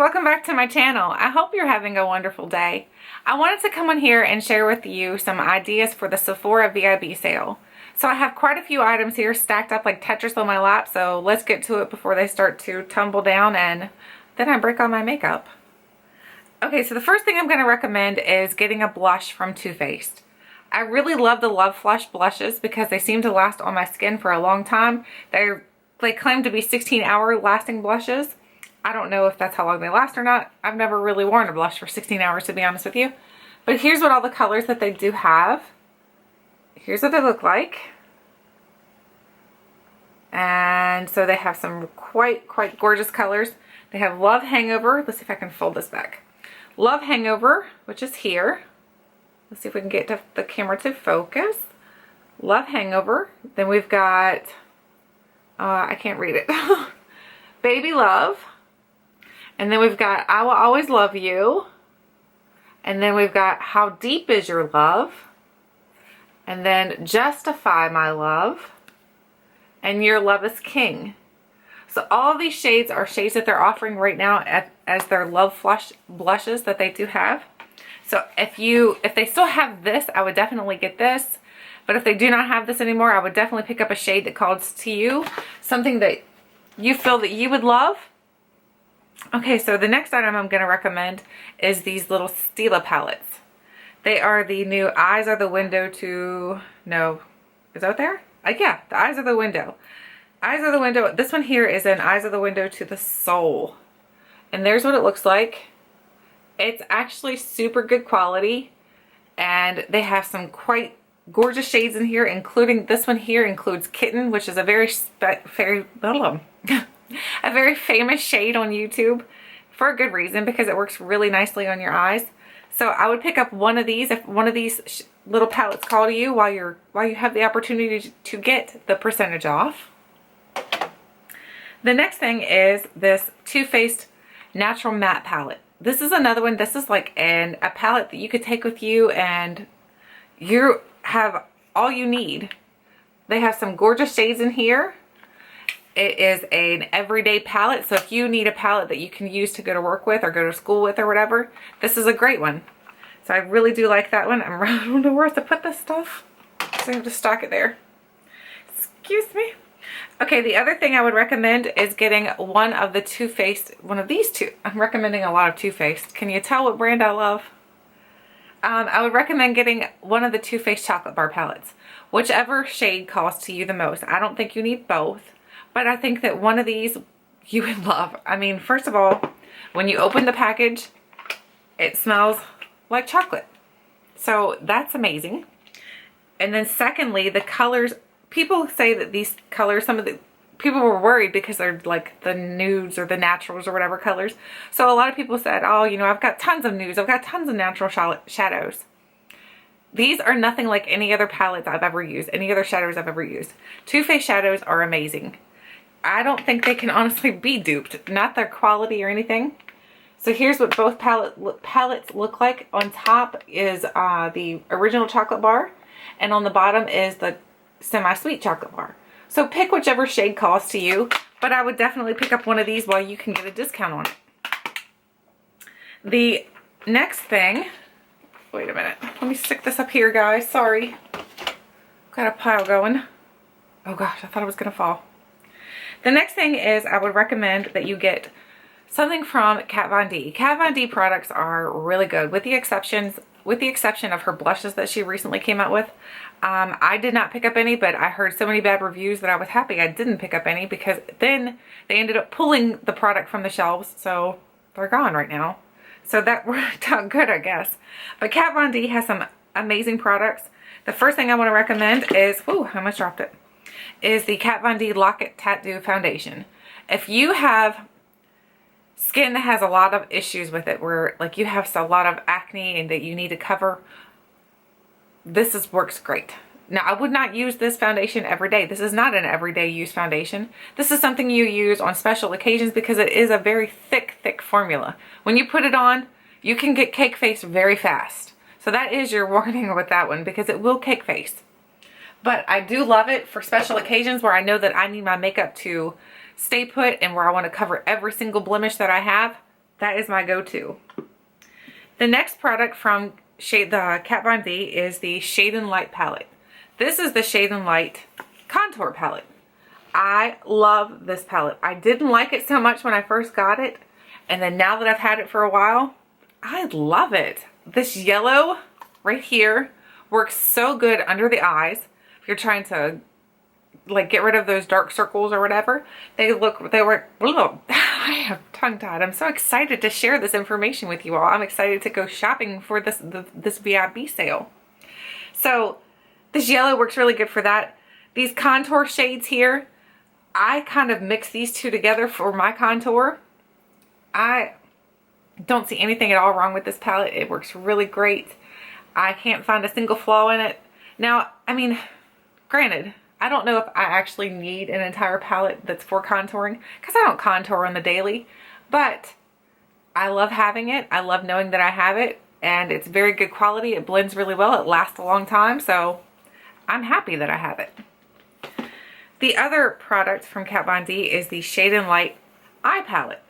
welcome back to my channel. I hope you're having a wonderful day. I wanted to come on here and share with you some ideas for the Sephora VIB sale. So I have quite a few items here stacked up like Tetris on my lap, so let's get to it before they start to tumble down and then I break all my makeup. Okay, so the first thing I'm going to recommend is getting a blush from Too Faced. I really love the Love Flush blushes because they seem to last on my skin for a long time. They claim to be 16-hour lasting blushes. I don't know if that's how long they last or not. I've never really worn a blush for 16 hours, to be honest with you. But here's what all the colors that they do have. Here's what they look like. And so they have some quite gorgeous colors. They have Love Hangover. Let's see if I can fold this back. Love Hangover, which is here. Let's see if we can get the camera to focus. Love Hangover. Then we've got, I can't read it. Baby Love. And then we've got I Will Always Love You. And then we've got How Deep Is Your Love? And then Justify My Love. And Your Love Is King. So all of these shades are shades that they're offering right now as their Love Flush blushes that they do have. So if they still have this, I would definitely get this. But if they do not have this anymore, I would definitely pick up a shade that calls to you. Something that you feel that you would love. Okay, so the next item I'm going to recommend is these little Stila palettes. They are the new Eyes Are the Window to... No. Is that there? Yeah, the Eyes Are the Window. Eyes Are the Window. This one here is an Eyes Are the Window to the Soul. And there's what it looks like. It's actually super good quality. And they have some quite gorgeous shades in here, including this one here includes Kitten, which is a very a very famous shade on YouTube for a good reason, because it works really nicely on your eyes. So I would pick up one of these if one of these little palettes call to you while you have the opportunity to get the percentage off. The next thing is this Too Faced Natural Matte Palette. This is another one. This is like a palette that you could take with you and you have all you need. They have some gorgeous shades in here. It is an everyday palette, so if you need a palette that you can use to go to work with or go to school with or whatever, this is a great one. So I really do like that one. I don't know where to put this stuff, so I have to stock it there. Excuse me. Okay, the other thing I would recommend is getting one of the Too Faced, one of these two. I'm recommending a lot of Too Faced. Can you tell what brand I love? I would recommend getting one of the Too Faced chocolate bar palettes. Whichever shade calls to you the most. I don't think you need both. But I think that one of these you would love. I mean, first of all, when you open the package, it smells like chocolate. So that's amazing. And then secondly, the colors, people say that these colors, some of the people were worried because they're like the nudes or the naturals or whatever colors. So a lot of people said, oh, you know, I've got tons of nudes. I've got tons of natural shadows. These are nothing like any other palettes I've ever used, any other shadows I've ever used. Too Faced shadows are amazing. I don't think they can honestly be duped. Not their quality or anything. So here's what both palettes look like. On top is the original chocolate bar. And on the bottom is the semi-sweet chocolate bar. So pick whichever shade calls to you. But I would definitely pick up one of these while you can get a discount on it. The next thing... Wait a minute. Let me stick this up here, guys. Sorry. Got a pile going. Oh gosh, I thought it was going to fall. The next thing is I would recommend that you get something from Kat Von D. Kat Von D products are really good, with the exception of her blushes that she recently came out with. I did not pick up any, but I heard so many bad reviews that I was happy I didn't pick up any, because then they ended up pulling the product from the shelves, so they're gone right now. So that worked out good, I guess. But Kat Von D has some amazing products. The first thing I want to recommend is, whoo, I almost dropped it, is the Kat Von D Lock It Tattoo Foundation. If you have skin that has a lot of issues with it, where like you have a lot of acne and that you need to cover, this works great. Now, I would not use this foundation every day. This is not an everyday use foundation. This is something you use on special occasions because it is a very thick formula. When you put it on, you can get cake face very fast. So that is your warning with that one, because it will cake face. But I do love it for special occasions where I know that I need my makeup to stay put and where I want to cover every single blemish that I have. That is my go-to. The next product from the Kat Von D is the Shade and Light palette. This is the Shade and Light contour palette. I love this palette. I didn't like it so much when I first got it, and then now that I've had it for a while, I love it. This yellow right here works so good under the eyes. If you're trying to like get rid of those dark circles or whatever, they were, I have tongue-tied. I'm so excited to share this information with you all. I'm excited to go shopping for this VIB sale. So this yellow works really good for that. These contour shades here, I kind of mix these two together for my contour. I don't see anything at all wrong with this palette. It works really great. I can't find a single flaw in it. Now, I mean, granted, I don't know if I actually need an entire palette that's for contouring because I don't contour on the daily, but I love having it. I love knowing that I have it, and it's very good quality. It blends really well. It lasts a long time, so I'm happy that I have it. The other product from Kat Von D is the Shade and Light eye palette.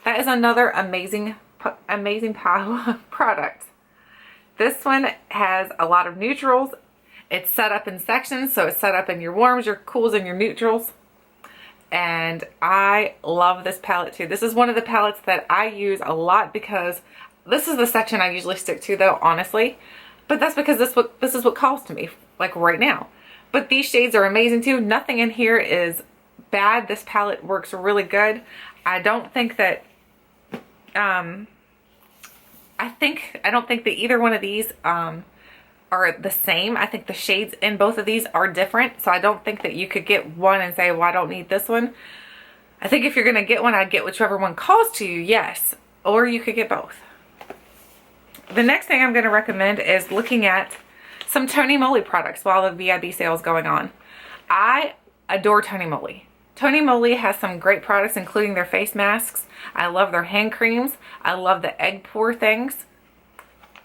That is another amazing pile of products. This one has a lot of neutrals. It's set up in sections, so it's set up in your warms, your cools, and your neutrals. And I love this palette too. This is one of the palettes that I use a lot because this is the section I usually stick to though, honestly. But that's because this is what calls to me, like right now. But these shades are amazing too. Nothing in here is bad. This palette works really good. I don't think that I don't think that either one of these are the same. I think the shades in both of these are different. So I don't think that you could get one and say, well, I don't need this one. I think if you're going to get one, I'd get whichever one calls to you, yes. Or you could get both. The next thing I'm going to recommend is looking at some Tony Moly products while the VIB sale is going on. I adore Tony Moly. Tony Moly has some great products, including their face masks. I love their hand creams. I love the egg pour things.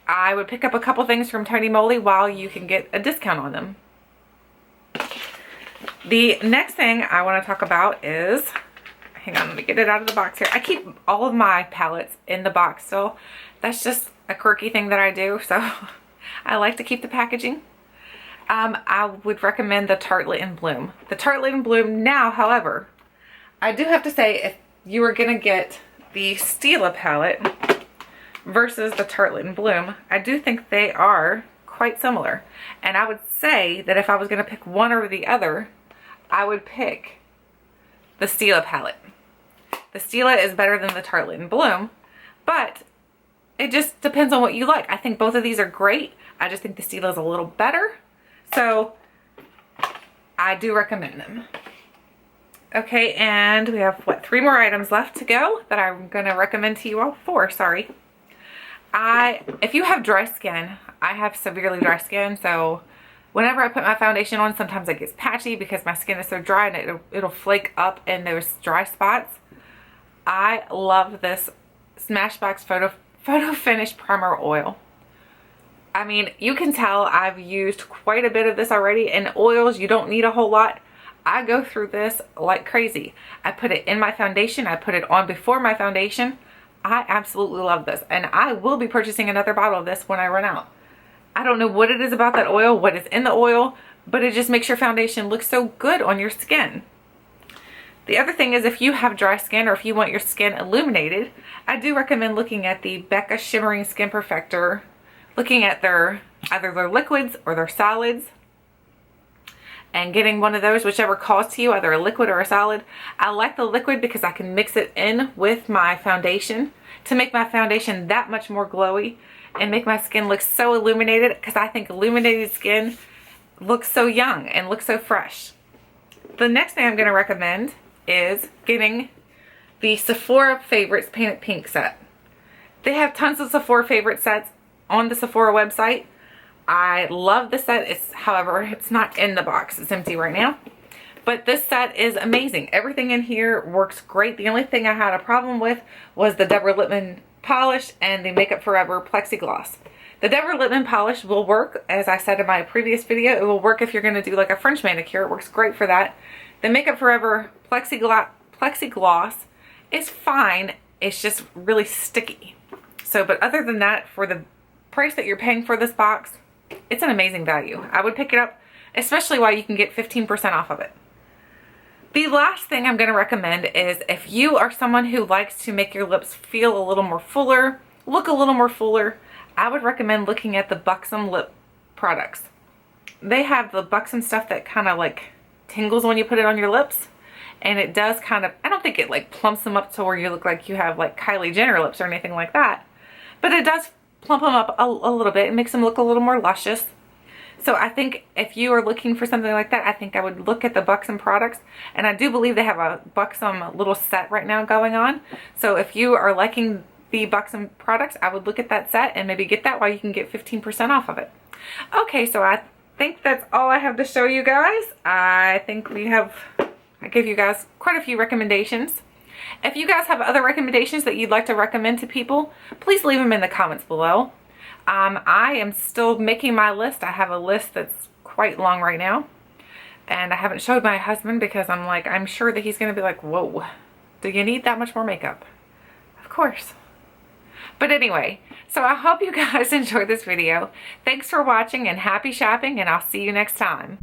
I would pick up a couple things from Tony Moly while you can get a discount on them. The next thing I want to talk about is, hang on, let me get it out of the box here. I keep all of my palettes in the box still. That's just a quirky thing that I do, so I like to keep the packaging. I would recommend the Tartelette in Bloom. The Tartelette in Bloom now, however, I do have to say, if you were going to get the Stila palette versus the Tartelette in Bloom, I do think they are quite similar. And I would say that if I was going to pick one or the other, I would pick the Stila palette. The Stila is better than the Tartelette in Bloom, but it just depends on what you like. I think both of these are great. I just think the Stila is a little better. So I do recommend them. Okay, and we have, what, 3 more items left to go that I'm going to recommend to you all. 4, sorry. If you have dry skin, I have severely dry skin, so whenever I put my foundation on, sometimes it gets patchy because my skin is so dry and it'll flake up in those dry spots. I love this Smashbox Photo Finish Primer Oil. I mean, you can tell I've used quite a bit of this already. In oils, you don't need a whole lot. I go through this like crazy. I put it in my foundation. I put it on before my foundation. I absolutely love this. And I will be purchasing another bottle of this when I run out. I don't know what it is about that oil, what is in the oil, but it just makes your foundation look so good on your skin. The other thing is, if you have dry skin or if you want your skin illuminated, I do recommend looking at the Becca Shimmering Skin Perfector, looking at either their liquids or their solids, and getting one of those, whichever calls to you, either a liquid or a solid. I like the liquid because I can mix it in with my foundation to make my foundation that much more glowy and make my skin look so illuminated, because I think illuminated skin looks so young and looks so fresh. The next thing I'm going to recommend is getting the Sephora Favorites Painted Pink set. They have tons of Sephora favorite sets on the Sephora website. I love the set. However, it's not in the box. It's empty right now. But this set is amazing. Everything in here works great. The only thing I had a problem with was the Deborah Lippmann polish and the Makeup Forever plexiglass. The Deborah Lippmann polish will work, as I said in my previous video. It will work if you're going to do like a French manicure. It works great for that. The Makeup Forever plexiglass is fine it's just really sticky. So, but other than that, for the price that you're paying for this box, it's an amazing value. I would pick it up, especially while you can get 15% off of it. The last thing I'm going to recommend is if you are someone who likes to make your lips feel a little more fuller, look a little more fuller, I would recommend looking at the Buxom lip products. They have the Buxom stuff that kind of like tingles when you put it on your lips, and it does kind of, I don't think it like plumps them up to where you look like you have like Kylie Jenner lips or anything like that, but it does plump them up a little bit. It makes them look a little more luscious. So I think if you are looking for something like that, I think I would look at the Buxom products. And I do believe they have a Buxom little set right now going on. So if you are liking the Buxom products, I would look at that set and maybe get that while you can get 15% off of it. Okay, so I think that's all I have to show you guys. I think I gave you guys quite a few recommendations. If you guys have other recommendations that you'd like to recommend to people, please leave them in the comments below. I am still making my list. I have a list that's quite long right now. And I haven't showed my husband because I'm sure that he's going to be like, whoa, do you need that much more makeup? Of course. But anyway, so I hope you guys enjoyed this video. Thanks for watching and happy shopping, and I'll see you next time.